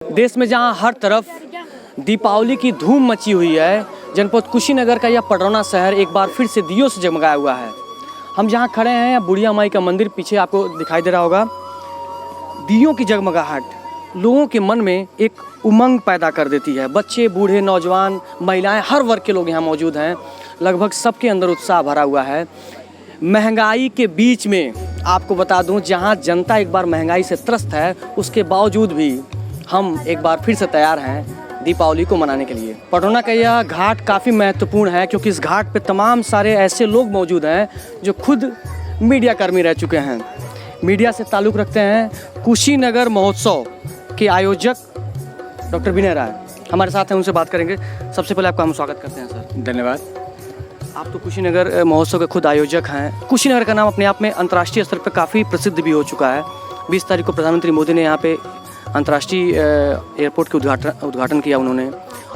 देश में जहां हर तरफ दीपावली की धूम मची हुई है, जनपद कुशीनगर का यह पडरौना शहर एक बार फिर से दियों से जगमगाया हुआ है। हम जहां खड़े हैं, बुढ़िया माई का मंदिर पीछे आपको दिखाई दे रहा होगा। दियों की जगमगाहट लोगों के मन में एक उमंग पैदा कर देती है। बच्चे, बूढ़े, नौजवान, महिलाएं, हर वर्ग के लोग यहाँ मौजूद हैं। लगभग सबके अंदर उत्साह भरा हुआ है। महंगाई के बीच में आपको बता दूं, जहां जनता एक बार महंगाई से त्रस्त है, उसके बावजूद भी हम एक बार फिर से तैयार हैं दीपावली को मनाने के लिए। पडरौना का यह घाट काफ़ी महत्वपूर्ण है, क्योंकि इस घाट पे तमाम सारे ऐसे लोग मौजूद हैं जो खुद मीडिया कर्मी रह चुके हैं, मीडिया से ताल्लुक़ रखते हैं। कुशीनगर महोत्सव के आयोजक डॉक्टर विनय राय हमारे साथ हैं, उनसे बात करेंगे। सबसे पहले आपका हम स्वागत करते हैं सर। धन्यवाद। आप तो कुशीनगर महोत्सव के खुद आयोजक हैं। कुशीनगर का नाम अपने आप में अंतर्राष्ट्रीय स्तर पर काफ़ी प्रसिद्ध भी हो चुका है। 20 तारीख को प्रधानमंत्री मोदी ने यहाँ पे अंतर्राष्ट्रीय एयरपोर्ट के उद्घाटन किया उन्होंने,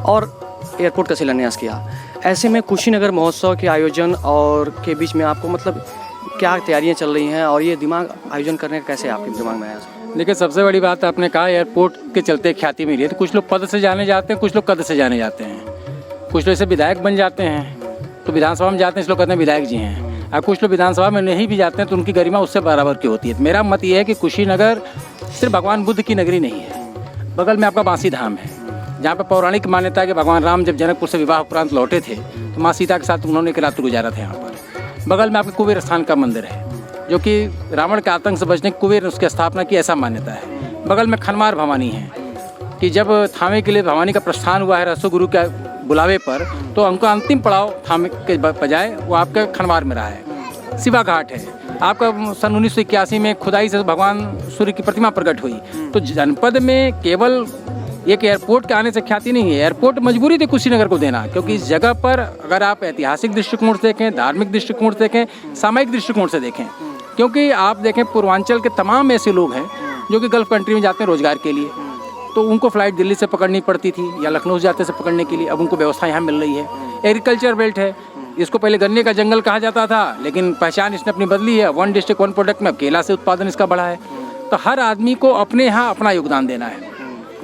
और एयरपोर्ट का शिलान्यास किया। ऐसे में कुशीनगर महोत्सव के आयोजन और के बीच में आपको मतलब क्या तैयारियां चल रही हैं, और ये दिमाग आयोजन करने का कैसे आपके दिमाग में आया? देखिए, सबसे बड़ी बात आपने कहा एयरपोर्ट के चलते ख्याति मिली है। तो कुछ लोग पद से जाने जाते हैं, कुछ लोग कद से जाने जाते हैं। कुछ लोग ऐसे विधायक बन जाते हैं तो विधानसभा में जाते हैं, इसलिए कहते हैं विधायक जी हैं। और कुछ लोग विधानसभा में नहीं भी जाते हैं तो उनकी गरिमा उससे बराबर की होती है। तो मेरा मत ये है कि कुशीनगर सिर्फ भगवान बुद्ध की नगरी नहीं है। बगल में आपका बांसी धाम है, जहाँ पर पौराणिक मान्यता है कि भगवान राम जब जनकपुर से विवाह उपरांत लौटे थे तो माँ सीता के साथ उन्होंने एक रात गुजारा था यहाँ पर। बगल में आपके कुबेर स्थान का मंदिर है, जो कि रावण के आतंक से बचने कुबेर ने उसकी स्थापना की, ऐसा मान्यता है। बगल में खनमार भवानी है कि जब थामे के लिए भवानी का प्रस्थान हुआ है रसो गुरु के बुलावे पर, तो उनका अंतिम पड़ाव थामे के बजाय वो आपके खनमार में रहा है। शिवा घाट है आपका, सन 1981 में खुदाई से भगवान सूर्य की प्रतिमा प्रकट हुई। तो जनपद में केवल एक एयरपोर्ट के आने से ख्याति नहीं है, एयरपोर्ट मजबूरी थी कुशीनगर को देना, क्योंकि इस जगह पर अगर आप ऐतिहासिक दृष्टिकोण से देखें, धार्मिक दृष्टिकोण से देखें, सामाजिक दृष्टिकोण से देखें, क्योंकि आप देखें पूर्वांचल के तमाम ऐसे लोग हैं जो कि गल्फ कंट्री में जाते हैं रोजगार के लिए, तो उनको फ्लाइट दिल्ली से पकड़नी पड़ती थी या लखनऊ जाते से पकड़ने के लिए। अब उनको व्यवस्था यहाँ मिल रही है। एग्रीकल्चर बेल्ट है, इसको पहले गन्ने का जंगल कहा जाता था, लेकिन पहचान इसने अपनी बदली है। 1 डिस्ट्रिक्ट 1 प्रोडक्ट में अब केला से उत्पादन इसका बढ़ा है। तो हर आदमी को अपने यहाँ अपना योगदान देना है।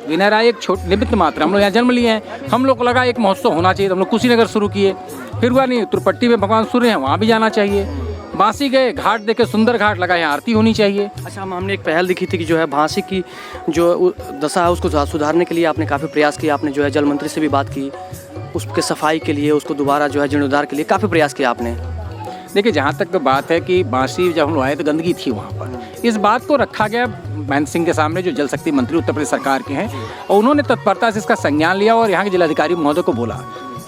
विनय राय एक छोटे निमित्त मात्र, हम लोग यहाँ जन्म लिए हैं, हम लोग को लगा एक महोत्सव होना चाहिए तो हम लोग कुशीनगर शुरू किए। फिर हुआ नहीं, तुरपट्टी में भगवान सूर्य हैं, वहाँ भी जाना चाहिए। बांसी गए, घाट देखे, सुंदर घाट लगा, यहाँ आरती होनी चाहिए। अच्छा, हमने एक पहल दिखी थी कि जो है भांसी की जो दशा है उसको सुधारने के लिए आपने काफ़ी प्रयास किया। आपने जो है जल मंत्री से भी बात की, उसके सफाई के लिए, उसको दोबारा जो है जीर्णोद्धार के लिए काफ़ी प्रयास किया आपने। देखिए, जहाँ तक बात है कि बांसी जब हम लोग आए तो गंदगी थी वहाँ पर, इस बात को रखा गया महेंद्र सिंह के सामने, जो जल शक्ति मंत्री उत्तर प्रदेश सरकार के हैं, और उन्होंने तत्परता से इसका संज्ञान लिया और यहाँ के जिलाधिकारी महोदय को बोला।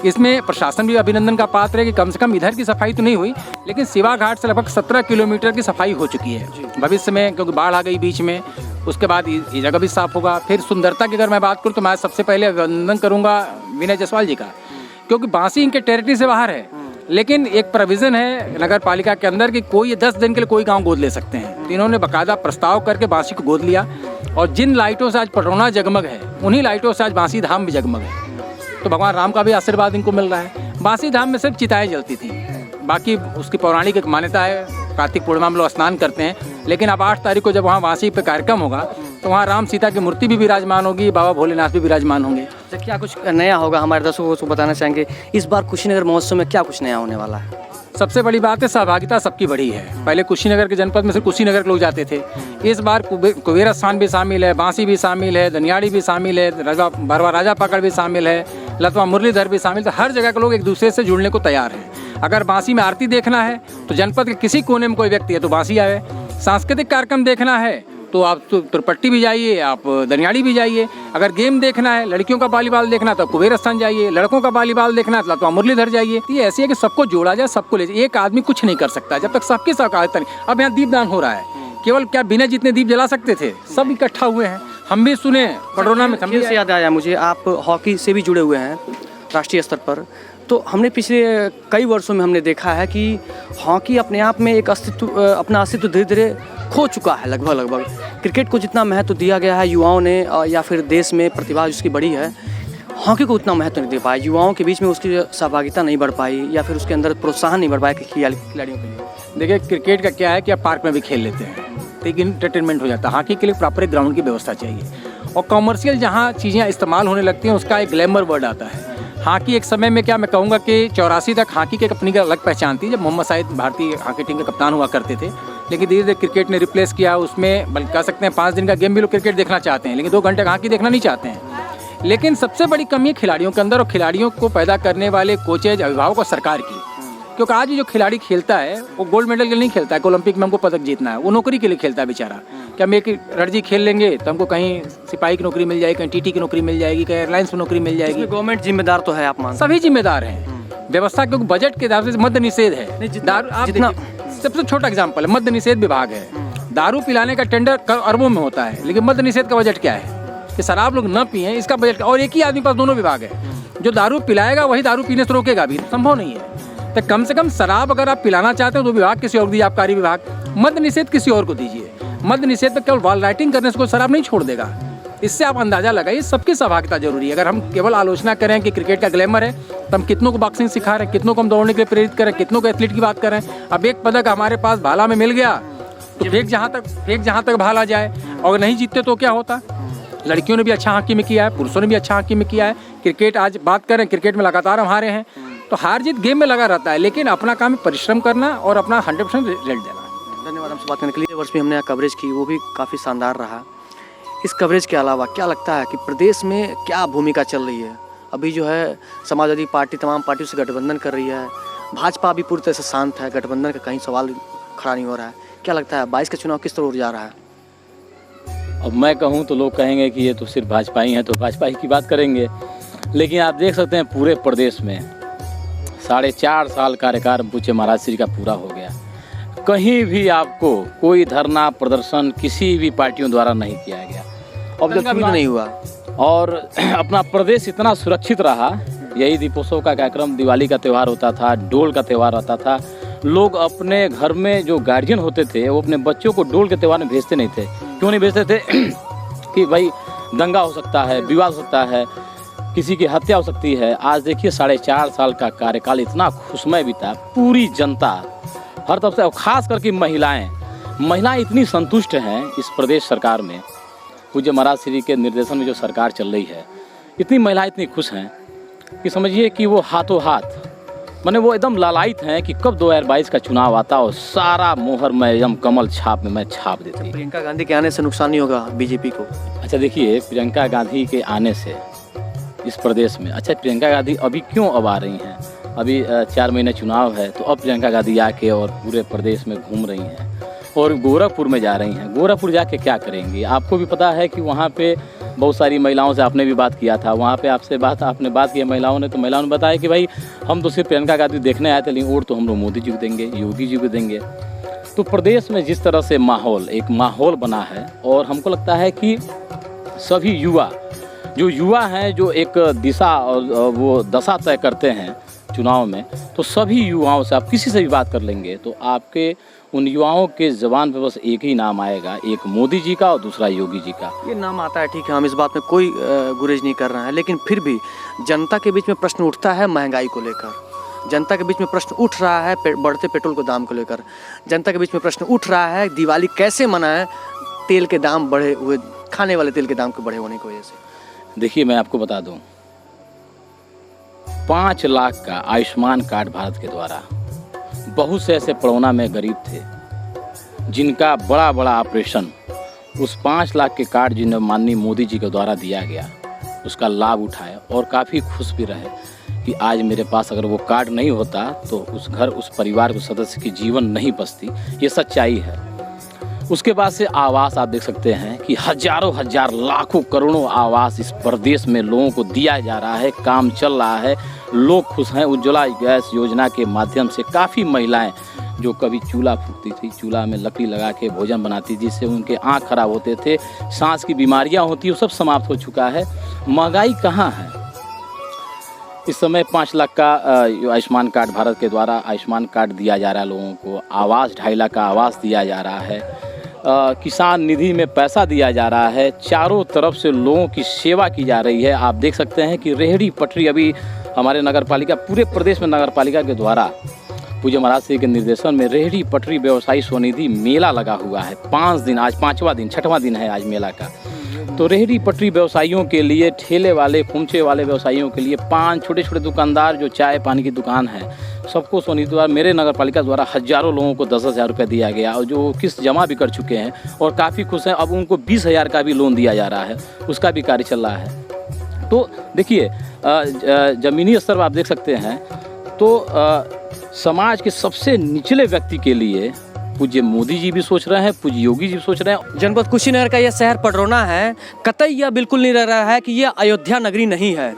इसमें प्रशासन भी अभिनंदन का पात्र है कि कम से कम इधर की सफाई तो नहीं हुई, लेकिन शिवा घाट से लगभग 17 किलोमीटर की सफाई हो चुकी है। भविष्य में क्योंकि बाढ़ आ गई बीच में, उसके बाद ये जगह भी साफ होगा। फिर सुंदरता की अगर मैं बात करूँ तो मैं सबसे पहले अभिनंदन करूँगा विनय जायसवाल जी का, क्योंकि बांसी इनके टेरिटरी से बाहर है, लेकिन एक प्रोविज़न है नगर पालिका के अंदर कि कोई 10 दिन के लिए कोई गांव गोद ले सकते हैं। तो इन्होंने बाकायदा प्रस्ताव करके बांसी को गोद लिया, और जिन लाइटों से आज पडरौना जगमग है, उन्हीं लाइटों से आज बांसी धाम भी जगमग है। तो भगवान राम का भी आशीर्वाद इनको मिल रहा है। बांसी धाम में सिर्फ चिताएँ जलती थी, बाकी उसकी पौराणिक एक मान्यता है, कार्तिक पूर्णिमा में लोग स्नान करते हैं। लेकिन अब 8 तारीख को जब वहाँ बांसी पे कार्यक्रम होगा तो वहाँ राम सीता की मूर्ति भी विराजमान होगी, बाबा भोलेनाथ भी विराजमान होंगे। तो क्या कुछ नया होगा हमारे दर्शकों को बताना चाहेंगे इस बार कुशीनगर महोत्सव में क्या कुछ नया होने वाला है? सबसे बड़ी बात है सहभागिता सबकी बढ़ी है। पहले कुशीनगर के जनपद में सिर्फ कुशीनगर के लोग जाते थे, इस बार कुबेर स्थान भी शामिल है, बांसी भी शामिल है, दनियाड़ी भी शामिल है, भरवा राजा पकड़ भी शामिल है, लतवा मुरलीधर भी शामिल। तो हर जगह के लोग एक दूसरे से जुड़ने को तैयार हैं। अगर बांसी में आरती देखना है तो जनपद के किसी कोने में कोई व्यक्ति है तो बांसी आए। सांस्कृतिक कार्यक्रम देखना है तो आप तुरपट्टी भी जाइए, आप दनियाड़ी भी जाइए। अगर गेम देखना है, लड़कियों का वॉलीबॉल देखना है तो कुबेर स्थान जाइए, लड़कों का वॉलीबॉल देखना है तो लतवा मुरलीधर जाइए। ये ऐसी है कि सबको जोड़ा जाए, सबको ले जाए। एक आदमी कुछ नहीं कर सकता जब तक सबकी सहकारिता नहीं। अब यहाँ दीपदान हो रहा है, केवल क्या बिना जितने दीप जला सकते थे सब इकट्ठा हुए हैं। हम भी सुने पडरौना में। खेल से याद आया मुझे, आप हॉकी से भी जुड़े हुए हैं राष्ट्रीय स्तर पर। तो हमने पिछले कई वर्षों में हमने देखा है कि हॉकी अपने आप में एक अपना अस्तित्व धीरे धीरे खो चुका है। लगभग क्रिकेट को जितना महत्व दिया गया है युवाओं ने, या फिर देश में प्रतिभा जिसकी बड़ी है, हॉकी को उतना महत्व नहीं दे पाए। युवाओं के बीच में उसकी सहभागिता नहीं बढ़ पाई, या फिर उसके अंदर प्रोत्साहन नहीं बढ़ पाया खिलाड़ियों के लिए। देखिए, क्रिकेट का क्या है कि आप पार्क में भी खेल लेते हैं, तो एक इंटरटेनमेंट हो जाता है। हॉकी के लिए प्रॉपर एक ग्राउंड की व्यवस्था चाहिए, और कॉमर्शियल जहाँ चीज़ें इस्तेमाल होने लगती हैं उसका एक ग्लैमर वर्ड आता है। हॉकी एक समय में क्या मैं कहूँगा कि 84 तक हॉकी के अपनी का अलग पहचान थी, जब मोहम्मद साहिद भारतीय हॉकी टीम के कप्तान हुआ करते थे। लेकिन धीरे धीरे क्रिकेट ने रिप्लेस किया उसमें, बल्कि कह सकते हैं 5 दिन का गेम भी लोग क्रिकेट देखना चाहते हैं, लेकिन 2 घंटे का हॉकी देखना नहीं चाहते हैं। लेकिन सबसे बड़ी कमी है खिलाड़ियों के अंदर, और खिलाड़ियों को पैदा करने वाले कोचेज, अभिभावक और सरकार की। क्योंकि आज जो खिलाड़ी खेलता है वो गोल्ड मेडल के लिए नहीं खेलता है कि ओलंपिक में हमको पदक जीतना है, वो नौकरी के लिए खेलता है बेचारा। क्या हम एक रणजी खेल लेंगे तो हमको कहीं सिपाही की नौकरी मिल जाएगी, कहीं टीटी की नौकरी मिल जाएगी, कहीं एयरलाइंस में नौकरी मिल जाएगी। गवर्नमेंट जिम्मेदार तो है, आप मान सभी जिम्मेदार हैं। व्यवस्था क्योंकि बजट के हिसाब से मद्य निषेध है। दारू आप जितना सबसे छोटा एग्जाम्पल है, मद्य निषेध विभाग है। दारू पिलाने का टेंडर अरबों में होता है, लेकिन मद्य निषेध का बजट क्या है कि शराब लोग न पिए, इसका बजट। और एक ही आदमी पास दोनों विभाग है, जो दारू पिलाएगा वही दारू पीने से रोकेगा भी, संभव नहीं है। तो कम से कम शराब अगर आप पिलाना चाहते हो तो विभाग किसी और दीजिए, आबकारी विभाग। मद्य निषेध किसी और को दीजिए। मद्य निषेध पर केवल वॉल राइटिंग करने से कोई शराब नहीं छोड़ देगा। इससे आप अंदाजा लगाइए, सबकी सहभागिता जरूरी है। अगर हम केवल आलोचना करें कि क्रिकेट का ग्लैमर है, तो हम कितनों को बॉक्सिंग सिखा रहे हैं, कितनों को हम दौड़ने के लिए प्रेरित करें, कितनों को एथलीट की बात करें। अब एक पदक हमारे पास भाला में मिल गया तो फेंक जहाँ तक भाला जाए, और नहीं जीतते तो क्या होता। लड़कियों ने भी अच्छा हॉकी में किया है, पुरुषों ने भी अच्छा हॉकी में किया है। क्रिकेट आज बात करें, क्रिकेट में लगातार हम हारे हैं, तो हार जीत गेम में लगा रहता है, लेकिन अपना काम परिश्रम करना और अपना 100% रिजल्ट देना। धन्यवाद हमसे बात करने के लिए। वर्ष में हमने यहाँ कवरेज की, वो भी काफ़ी शानदार रहा। इस कवरेज के अलावा क्या लगता है कि प्रदेश में क्या भूमिका चल रही है? अभी जो है समाजवादी पार्टी तमाम पार्टियों से गठबंधन कर रही है, भाजपा भी पूरी तरह से शांत है, गठबंधन का कहीं सवाल खड़ा नहीं हो रहा है। क्या लगता है 22 का चुनाव किस तरह जा रहा है? अब मैं कहूँ तो लोग कहेंगे कि ये तो सिर्फ भाजपा ही है, तो भाजपा ही की बात करेंगे। लेकिन आप देख सकते हैं पूरे प्रदेश में 4.5 साल कार्यकाल पूछे महाराज श्री का पूरा हो गया। कहीं भी आपको कोई धरना प्रदर्शन किसी भी पार्टियों द्वारा नहीं किया गया, अब जब भी नहीं हुआ, और अपना प्रदेश इतना सुरक्षित रहा। यही दीपोत्सव का कार्यक्रम, दिवाली का त्यौहार होता था, डोल का त्यौहार होता था। लोग अपने घर में जो गार्जियन होते थे वो अपने बच्चों को डोल के त्यौहार में भेजते नहीं थे। क्यों नहीं भेजते थे? कि भाई दंगा हो सकता है, विवाद हो सकता है, किसी की हत्या हो सकती है। आज देखिए 4.5 साल का कार्यकाल इतना खुशमय बीता, पूरी जनता हर तरफ से, और खास करके महिलाएं इतनी संतुष्ट हैं इस प्रदेश सरकार में। पूज्य महाराज श्री के निर्देशन में जो सरकार चल रही है, इतनी महिलाएं इतनी खुश हैं कि समझिए कि वो हाथों हाथ, माने वो एकदम लालायित हैं कि कब 2022 का चुनाव आता और सारा मोहर में एकदम कमल छाप में मैं छाप देती। प्रियंका गांधी के आने से नुकसान नहीं होगा बीजेपी को? अच्छा देखिए, प्रियंका गांधी के आने से इस प्रदेश में, अच्छा प्रियंका गांधी अभी क्यों अब आ रही हैं? अभी 4 महीने चुनाव है, तो अब प्रियंका गांधी आके और पूरे प्रदेश में घूम रही हैं और गोरखपुर में जा रही हैं। गोरखपुर जाके क्या करेंगी? आपको भी पता है कि वहाँ पे बहुत सारी महिलाओं से आपने भी बात किया था, वहाँ पे आपने बात की महिलाओं ने, तो महिलाओं ने बताया कि भाई हम तो सिर्फ प्रियंका गांधी देखने आए थे, लेकिन वोट तो हम लोग मोदी जी को देंगे, योगी जी को देंगे। तो प्रदेश में जिस तरह से एक माहौल बना है, और हमको लगता है कि सभी युवा हैं जो एक दिशा और वो दशा तय करते हैं चुनाव में, तो सभी युवाओं से आप किसी से भी बात कर लेंगे तो आपके उन युवाओं के ज़बान पे बस एक ही नाम आएगा, एक मोदी जी का और दूसरा योगी जी का। ये नाम आता है, ठीक है, हम इस बात में कोई गुरेज नहीं कर रहे हैं, लेकिन फिर भी जनता के बीच में प्रश्न उठता है महंगाई को लेकर, जनता के बीच में प्रश्न उठ रहा है बढ़ते पेट्रोल के दाम को लेकर, जनता के बीच में प्रश्न उठ रहा है दिवाली कैसे मनाएं तेल के दाम बढ़े हुए, खाने वाले तेल के दाम के बढ़े होने की वजह से। देखिए मैं आपको बता दूं, 5 लाख का आयुष्मान कार्ड भारत के द्वारा, बहुत से ऐसे पड़ौना में गरीब थे जिनका बड़ा बड़ा ऑपरेशन उस 5 लाख के कार्ड जिन्हें माननीय मोदी जी के द्वारा दिया गया, उसका लाभ उठाया और काफ़ी खुश भी रहे कि आज मेरे पास अगर वो कार्ड नहीं होता तो उस परिवार के सदस्य की जीवन नहीं बचती। ये सच्चाई है। उसके बाद से आवास आप देख सकते हैं कि हजारों लाखों करोड़ों आवास इस प्रदेश में लोगों को दिया जा रहा है, काम चल रहा है, लोग खुश हैं। उज्ज्वला गैस योजना के माध्यम से काफ़ी महिलाएं जो कभी चूल्हा फूकती थी, चूल्हा में लकड़ी लगा के भोजन बनाती थी, जिससे उनके आँख खराब होते थे, सांस की बीमारियां होती, वो सब समाप्त हो चुका है। महंगाई कहाँ है? इस समय 5 लाख का आयुष्मान कार्ड भारत के द्वारा आयुष्मान कार्ड दिया जा रहा है लोगों को, आवास 2.5 लाख का आवास दिया जा रहा है, किसान निधि में पैसा दिया जा रहा है, चारों तरफ से लोगों की सेवा की जा रही है। आप देख सकते हैं कि रेहड़ी पटरी, अभी हमारे नगर पालिका, पूरे प्रदेश में नगर पालिका के द्वारा पूज्य महाराज श्री के निर्देशन में रेहड़ी पटरी व्यवसायी स्वनिधि मेला लगा हुआ है। 5 दिन, आज 5वां दिन, 6वां दिन है आज मेला का। तो रेहड़ी पटरी व्यवसायियों के लिए, ठेले वाले, खुमचे वाले व्यवसायियों के लिए, 5 छोटे छोटे दुकानदार जो चाय पानी की दुकान है, सबको सोनी द्वारा, मेरे नगर पालिका द्वारा हज़ारों लोगों को 10,000 रुपये दिया गया और जो किस्त जमा भी कर चुके हैं और काफ़ी खुश हैं। अब उनको 20,000 का भी लोन दिया जा रहा है, उसका भी कार्य चल रहा है। तो देखिए ज़मीनी स्तर पर आप देख सकते हैं तो समाज के सबसे निचले व्यक्ति के लिए पूज्य मोदी जी भी सोच रहे हैं, पूज्य योगी जी भी सोच रहे हैं। जनपद कुशीनगर का यह शहर पडरौना है, कतई यह बिल्कुल नहीं रह रहा है कि यह अयोध्या नगरी नहीं है।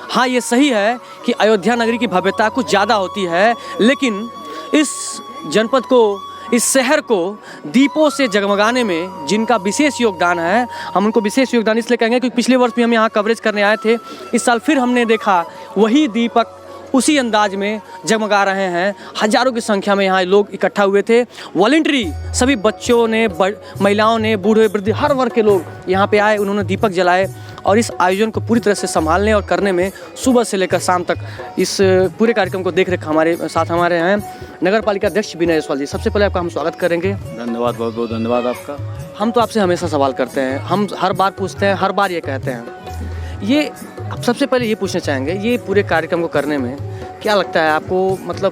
हाँ, ये सही है कि अयोध्या नगरी की भव्यता कुछ ज़्यादा होती है, लेकिन इस जनपद को, इस शहर को दीपों से जगमगाने में जिनका विशेष योगदान है, हम उनको विशेष योगदान इसलिए कहेंगे क्योंकि पिछले वर्ष भी हम यहाँ कवरेज करने आए थे। इस साल फिर हमने देखा वही दीपक उसी अंदाज में जगमगा रहे हैं। हज़ारों की संख्या में यहाँ लोग इकट्ठा हुए थे। वॉलंटरी सभी बच्चों ने, महिलाओं ने, बूढ़े वृद्ध, हर वर्ग के लोग यहाँ पे आए, उन्होंने दीपक जलाए और इस आयोजन को पूरी तरह से संभालने और करने में सुबह से लेकर शाम तक इस पूरे कार्यक्रम को देख रेख हमारे साथ हमारे हैं नगर पालिका अध्यक्ष विनय जायसवाल जी। सबसे पहले आपका हम स्वागत करेंगे। धन्यवाद, बहुत बहुत धन्यवाद आपका। हम तो आपसे हमेशा सवाल करते हैं, हम हर बार पूछते हैं, हर बार ये कहते हैं, ये अब सबसे पहले ये पूछना चाहेंगे, ये पूरे कार्यक्रम को करने में क्या लगता है आपको, मतलब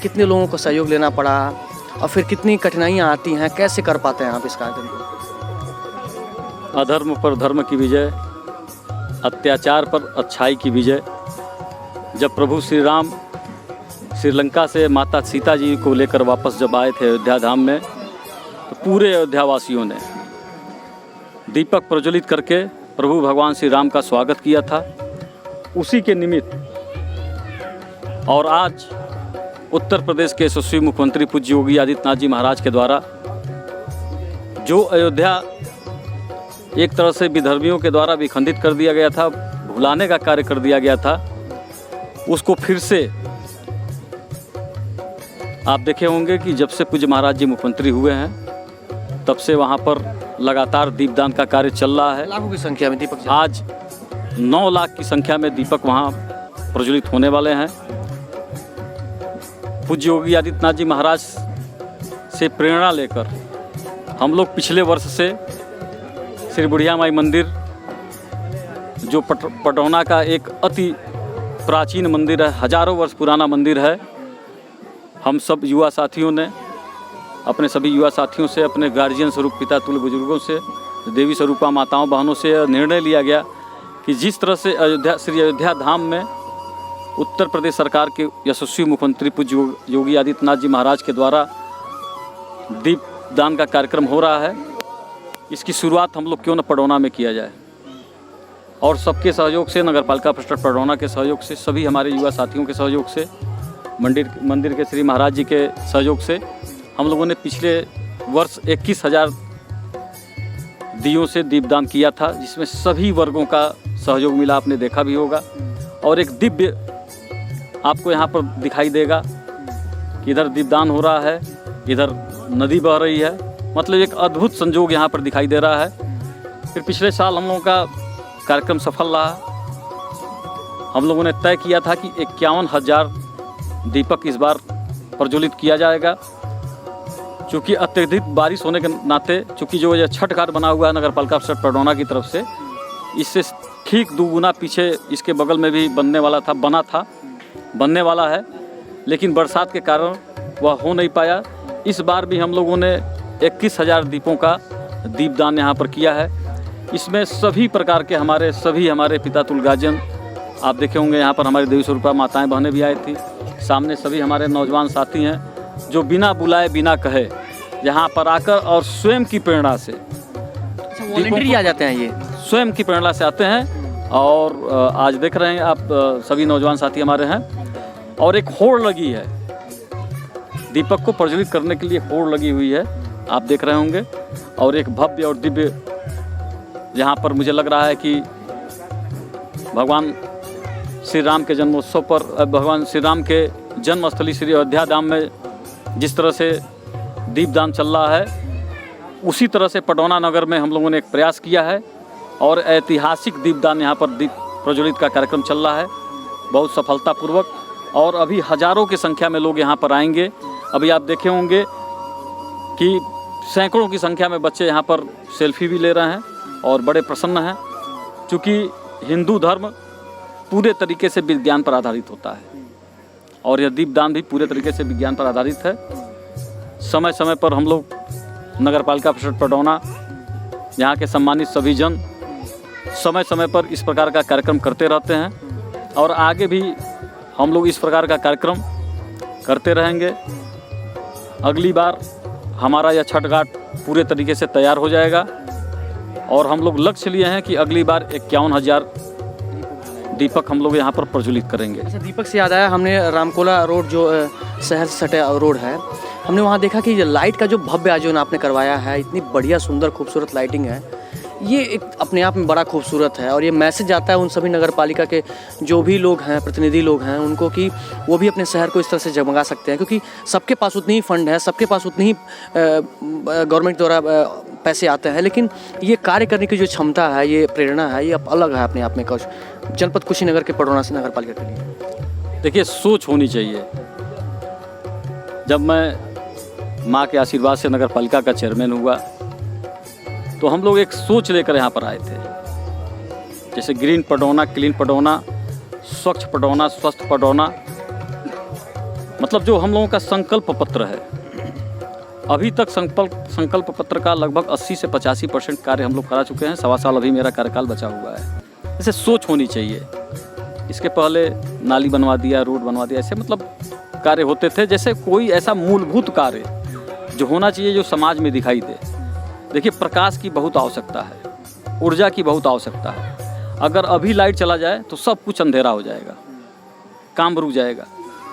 कितने लोगों को सहयोग लेना पड़ा और फिर कितनी कठिनाइयाँ आती हैं, कैसे कर पाते हैं आप इस कार्यक्रम को? अधर्म पर धर्म की विजय, अत्याचार पर अच्छाई की विजय। जब प्रभु श्री राम श्रीलंका से माता सीता जी को लेकर वापस जब आए थे अयोध्या धाम में, तो पूरे अयोध्यावासियों ने दीपक प्रज्वलित करके प्रभु भगवान श्री राम का स्वागत किया था। उसी के निमित्त और आज उत्तर प्रदेश के यशस्वी मुख्यमंत्री पूज्य योगी आदित्यनाथ जी महाराज के द्वारा जो अयोध्या एक तरह से विधर्मियों के द्वारा विखंडित कर दिया गया था, भुलाने का कार्य कर दिया गया था, उसको फिर से आप देखे होंगे कि जब से पूज्य महाराज जी मुख्यमंत्री हुए हैं तब से वहाँ पर लगातार दीपदान का कार्य चल रहा है। लाखों की संख्या में दीपक आज 9 लाख की संख्या में दीपक वहाँ प्रज्वलित होने वाले हैं। पूज्य योगी आदित्यनाथ जी महाराज से प्रेरणा लेकर हम लोग पिछले वर्ष से श्री बुढ़िया माई मंदिर, जो पडरौना का एक अति प्राचीन मंदिर है, हजारों वर्ष पुराना मंदिर है, हम सब युवा साथियों ने अपने सभी युवा साथियों से, अपने गार्जियन स्वरूप पिता तुल्य बुजुर्गों से, देवी स्वरूपा माताओं बहनों से निर्णय लिया गया कि जिस तरह से श्री अयोध्या धाम में उत्तर प्रदेश सरकार के यशस्वी मुख्यमंत्री पूज्य योगी आदित्यनाथ जी महाराज के द्वारा दीपदान का कार्यक्रम हो रहा है, इसकी शुरुआत हम लोग क्यों न पडरौना में किया जाए। और सबके सहयोग से, नगर पालिका परिषद पडरौना के सहयोग से, सभी हमारे युवा साथियों के सहयोग से, मंदिर के श्री महाराज जी के सहयोग से हम लोगों ने पिछले वर्ष 21,000 दियों से दीपदान किया था, जिसमें सभी वर्गों का सहयोग मिला, आपने देखा भी होगा। और एक दिव्य आपको यहाँ पर दिखाई देगा कि इधर दीपदान हो रहा है, इधर नदी बह रही है, मतलब एक अद्भुत संजोग यहाँ पर दिखाई दे रहा है। फिर पिछले साल हम लोगों का कार्यक्रम सफल रहा। हम लोगों ने तय किया था कि 51,000 दीपक इस बार प्रज्वलित किया जाएगा। चूँकि अत्यधिक बारिश होने के नाते, चूँकि जो ये छठ घाट बना हुआ है नगर पालिका परिषद पडरौना की तरफ से, इससे ठीक 2 गुना पीछे इसके बगल में भी बनने वाला है, लेकिन बरसात के कारण वह हो नहीं पाया। इस बार भी हम लोगों ने 21,000 दीपों का दीपदान यहाँ पर किया है। इसमें सभी प्रकार के हमारे पिता तुल्य गार्जियन, आप देखे होंगे यहाँ पर हमारी देवी स्वरूपा माताएं बहनें भी आई थी। सामने सभी हमारे नौजवान साथी हैं जो बिना बुलाए बिना कहे यहाँ पर आकर और स्वयं की प्रेरणा से वॉलंटरी आ जाते हैं, ये स्वयं की प्रेरणा से आते हैं। और आज देख रहे हैं आप, सभी नौजवान साथी हमारे हैं और एक होड़ लगी है दीपक को प्रज्वलित करने के लिए, होड़ लगी हुई है, आप देख रहे होंगे। और एक भव्य और दिव्य यहाँ पर मुझे लग रहा है कि भगवान श्री राम के जन्मोत्सव पर, भगवान श्री राम के जन्मस्थली श्री अयोध्या धाम में जिस तरह से दीपदान चल रहा है, उसी तरह से पडरौना नगर में हम लोगों ने एक प्रयास किया है और ऐतिहासिक दीपदान यहाँ पर दीप प्रज्वलित का कार्यक्रम चल रहा है बहुत सफलतापूर्वक। और अभी हजारों की संख्या में लोग यहाँ पर आएंगे। अभी आप देखे होंगे कि सैकड़ों की संख्या में बच्चे यहाँ पर सेल्फी भी ले रहे हैं और बड़े प्रसन्न हैं, क्योंकि हिंदू धर्म पूरे तरीके से विज्ञान पर आधारित होता है और यह दीपदान भी पूरे तरीके से विज्ञान पर आधारित है। समय समय पर हम लोग नगर पालिका परिषद पडरौना, यहाँ के सम्मानित सभी जन समय समय पर इस प्रकार का कार्यक्रम करते रहते हैं और आगे भी हम लोग इस प्रकार का कार्यक्रम करते रहेंगे। अगली बार हमारा यह छठ घाट पूरे तरीके से तैयार हो जाएगा और हम लोग लक्ष्य लिए हैं कि अगली बार 51,000 दीपक हम लोग यहाँ पर प्रज्वलित करेंगे। अच्छा, दीपक से याद आया, हमने रामकोला रोड जो शहर से सटे रोड है, हमने वहाँ देखा कि ये लाइट का जो भव्य आयोजन आपने करवाया है, इतनी बढ़िया सुंदर खूबसूरत लाइटिंग है, ये एक अपने आप में बड़ा खूबसूरत है और ये मैसेज आता है उन सभी नगर पालिका के जो भी लोग हैं, प्रतिनिधि लोग हैं, उनको कि वो भी अपने शहर को इस तरह से जगमगा सकते हैं, क्योंकि सबके पास उतनी ही फंड है, सबके पास उतनी ही गवर्नमेंट द्वारा पैसे आते हैं, लेकिन ये कार्य करने की जो क्षमता है, ये प्रेरणा है, ये अलग है अपने आप में जनपद कुशीनगर के पडरौना से नगर पालिका के लिए। देखिए, सोच होनी चाहिए। जब मैं माँ के आशीर्वाद से नगर पालिका का चेयरमैन हुआ तो हम लोग एक सोच लेकर यहाँ पर आए थे, जैसे ग्रीन पडरौना, क्लीन पडरौना, स्वच्छ पडरौना, स्वस्थ पडरौना, मतलब जो हम लोगों का संकल्प पत्र है। अभी तक संकल्प पत्र का लगभग 80 से 85% कार्य हम लोग करा चुके हैं। 1.25 साल अभी मेरा कार्यकाल बचा हुआ है। ऐसे सोच होनी चाहिए। इसके पहले नाली बनवा दिया, रोड बनवा दिया, ऐसे मतलब कार्य होते थे। जैसे कोई ऐसा मूलभूत कार्य जो होना चाहिए जो समाज में दिखाई दे। देखिए, प्रकाश की बहुत आवश्यकता है, ऊर्जा की बहुत आवश्यकता है। अगर अभी लाइट चला जाए तो सब कुछ अंधेरा हो जाएगा, काम रुक जाएगा।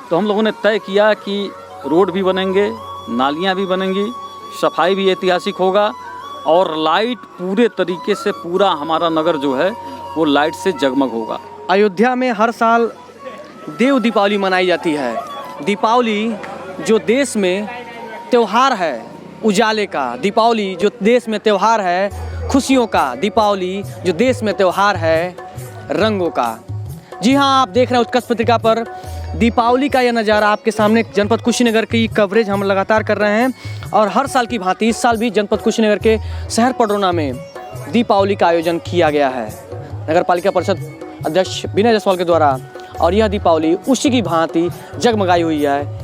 तो हम लोगों ने तय किया कि रोड भी बनेंगे, नालियाँ भी बनेंगी, सफाई भी ऐतिहासिक होगा और लाइट पूरे तरीके से पूरा हमारा नगर जो है वो लाइट से जगमग होगा। अयोध्या में हर साल देव दीपावली मनाई जाती है। दीपावली जो देश में त्यौहार है उजाले का, दीपावली जो देश में त्यौहार है खुशियों का, दीपावली जो देश में त्यौहार है रंगों का। जी हाँ, आप देख रहे हैं उत्कर्ष पत्रिका पर दीपावली का यह नज़ारा आपके सामने। जनपद कुशीनगर की कवरेज हम लगातार कर रहे हैं और हर साल की भांति इस साल भी जनपद कुशीनगर के शहर पडरौना में दीपावली का आयोजन किया गया है नगर पालिका परिषद अध्यक्ष विनय जायसवाल के द्वारा, और यह दीपावली उसी की भांति जगमगाई हुई है।